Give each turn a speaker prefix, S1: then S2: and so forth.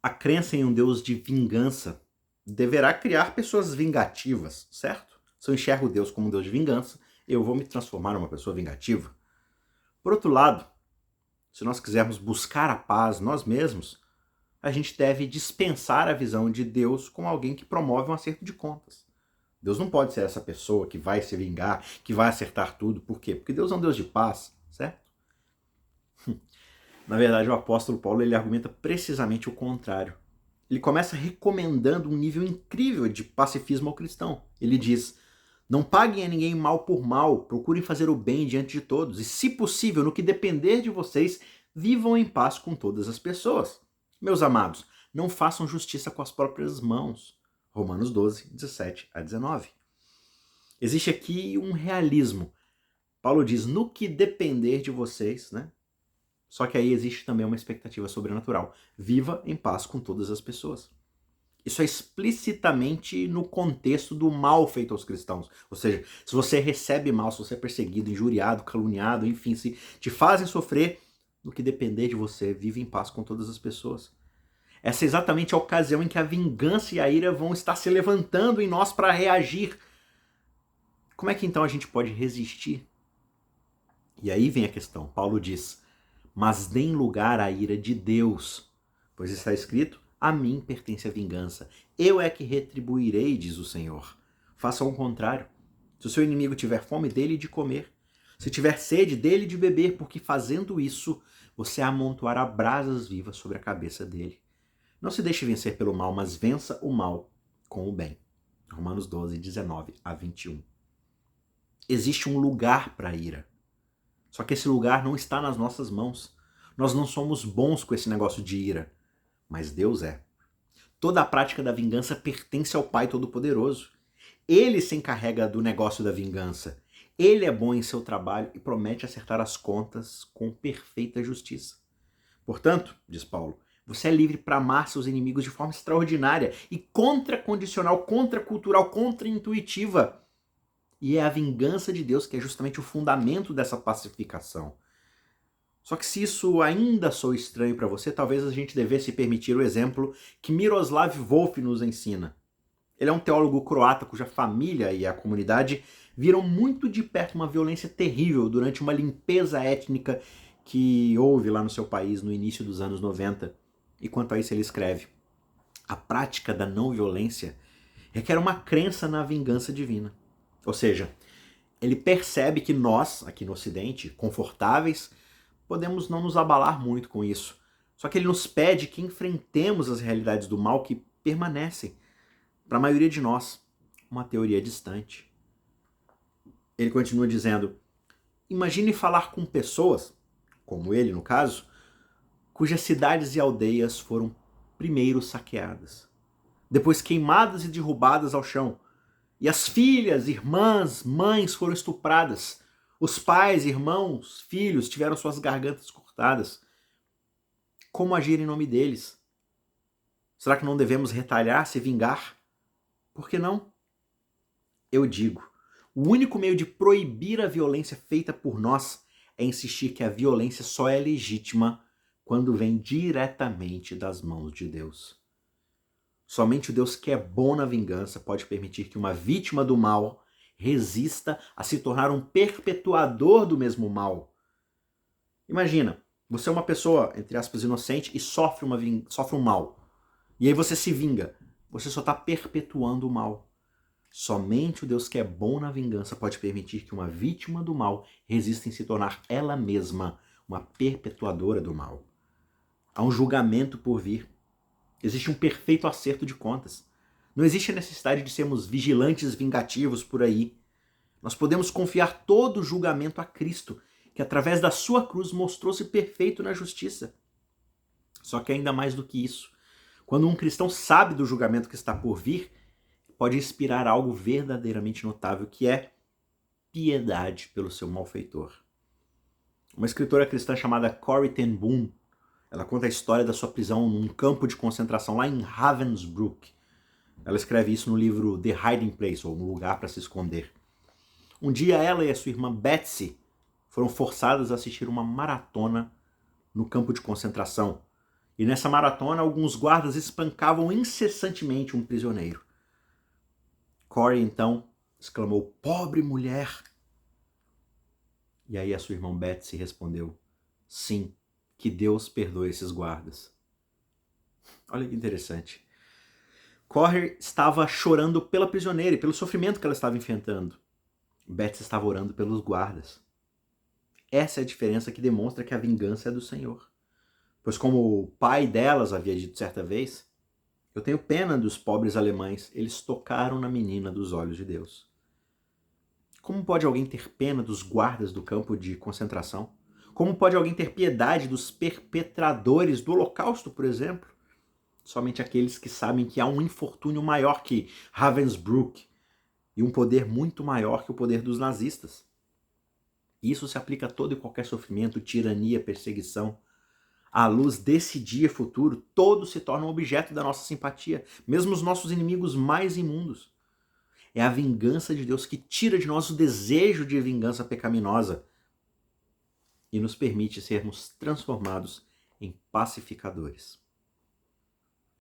S1: A crença em um Deus de vingança deverá criar pessoas vingativas, certo? Se eu enxergo Deus como um Deus de vingança, eu vou me transformar numa pessoa vingativa. Por outro lado, se nós quisermos buscar a paz nós mesmos, a gente deve dispensar a visão de Deus como alguém que promove um acerto de contas. Deus não pode ser essa pessoa que vai se vingar, que vai acertar tudo. Por quê? Porque Deus é um Deus de paz, certo? Na verdade, o apóstolo Paulo ele argumenta precisamente o contrário. Ele começa recomendando um nível incrível de pacifismo ao cristão. Ele diz: não paguem a ninguém mal por mal, procurem fazer o bem diante de todos, e, se possível, no que depender de vocês, vivam em paz com todas as pessoas. Meus amados, não façam justiça com as próprias mãos. Romanos 12, 17 a 19. Existe aqui um realismo. Paulo diz, no que depender de vocês, né? Só que aí existe também uma expectativa sobrenatural. Viva em paz com todas as pessoas. Isso é explicitamente no contexto do mal feito aos cristãos. Ou seja, se você recebe mal, se você é perseguido, injuriado, caluniado, enfim, se te fazem sofrer, no que depender de você, vive em paz com todas as pessoas. Essa é exatamente a ocasião em que a vingança e a ira vão estar se levantando em nós para reagir. Como é que então a gente pode resistir? E aí vem a questão. Paulo diz, mas deem lugar à ira de Deus, pois está escrito, a mim pertence a vingança, eu é que retribuirei, diz o Senhor. Faça o contrário. Se o seu inimigo tiver fome, dele de comer. Se tiver sede, dele de beber, porque fazendo isso, você amontoará brasas vivas sobre a cabeça dele. Não se deixe vencer pelo mal, mas vença o mal com o bem. Romanos 12, 19 a 21. Existe um lugar para a ira. Só que esse lugar não está nas nossas mãos. Nós não somos bons com esse negócio de ira, mas Deus é. Toda a prática da vingança pertence ao Pai Todo-Poderoso. Ele se encarrega do negócio da vingança. Ele é bom em seu trabalho e promete acertar as contas com perfeita justiça. Portanto, diz Paulo, você é livre para amar seus inimigos de forma extraordinária e contracondicional, contracultural, contraintuitiva. E é a vingança de Deus que é justamente o fundamento dessa pacificação. Só que se isso ainda soa estranho para você, talvez a gente devesse permitir o exemplo que Miroslav Volf nos ensina. Ele é um teólogo croata cuja família e a comunidade viram muito de perto uma violência terrível durante uma limpeza étnica que houve lá no seu país no início dos anos 90. E quanto a isso ele escreve, a prática da não violência requer uma crença na vingança divina. Ou seja, ele percebe que nós, aqui no Ocidente, confortáveis, podemos não nos abalar muito com isso. Só que ele nos pede que enfrentemos as realidades do mal que permanecem, para a maioria de nós, uma teoria distante. Ele continua dizendo, imagine falar com pessoas, como ele no caso, cujas cidades e aldeias foram primeiro saqueadas, depois queimadas e derrubadas ao chão, e as filhas, irmãs, mães foram estupradas. Os pais, irmãos, filhos tiveram suas gargantas cortadas. Como agir em nome deles? Será que não devemos retalhar, se vingar? Por que não? Eu digo, o único meio de proibir a violência feita por nós é insistir que a violência só é legítima quando vem diretamente das mãos de Deus. Somente o Deus que é bom na vingança pode permitir que uma vítima do mal resista a se tornar um perpetuador do mesmo mal. Imagina, você é uma pessoa, entre aspas, inocente e sofre um mal. E aí você se vinga. Você só está perpetuando o mal. Somente o Deus que é bom na vingança pode permitir que uma vítima do mal resista em se tornar ela mesma uma perpetuadora do mal. Há um julgamento por vir. Existe um perfeito acerto de contas. Não existe a necessidade de sermos vigilantes vingativos por aí. Nós podemos confiar todo o julgamento a Cristo, que através da sua cruz mostrou-se perfeito na justiça. Só que ainda mais do que isso, quando um cristão sabe do julgamento que está por vir, pode inspirar algo verdadeiramente notável, que é piedade pelo seu malfeitor. Uma escritora cristã chamada Corrie ten Boom, ela conta a história da sua prisão num campo de concentração lá em Ravensbrück. Ela escreve isso no livro The Hiding Place, ou Um Lugar para se Esconder. Um dia ela e a sua irmã Betsy foram forçadas a assistir uma maratona no campo de concentração. E nessa maratona, alguns guardas espancavam incessantemente um prisioneiro. Corey, então, exclamou: "Pobre mulher!" E aí a sua irmã Betsy respondeu: "Sim, que Deus perdoe esses guardas." Olha que interessante. Corey estava chorando pela prisioneira e pelo sofrimento que ela estava enfrentando. Betsy estava orando pelos guardas. Essa é a diferença que demonstra que a vingança é do Senhor. Pois como o pai delas havia dito certa vez: "Eu tenho pena dos pobres alemães, eles tocaram na menina dos olhos de Deus." Como pode alguém ter pena dos guardas do campo de concentração? Como pode alguém ter piedade dos perpetradores do Holocausto, por exemplo? Somente aqueles que sabem que há um infortúnio maior que Ravensbrück e um poder muito maior que o poder dos nazistas. Isso se aplica a todo e qualquer sofrimento, tirania, perseguição. À luz desse dia futuro, todos se tornam objeto da nossa simpatia, mesmo os nossos inimigos mais imundos. É a vingança de Deus que tira de nós o desejo de vingança pecaminosa e nos permite sermos transformados em pacificadores.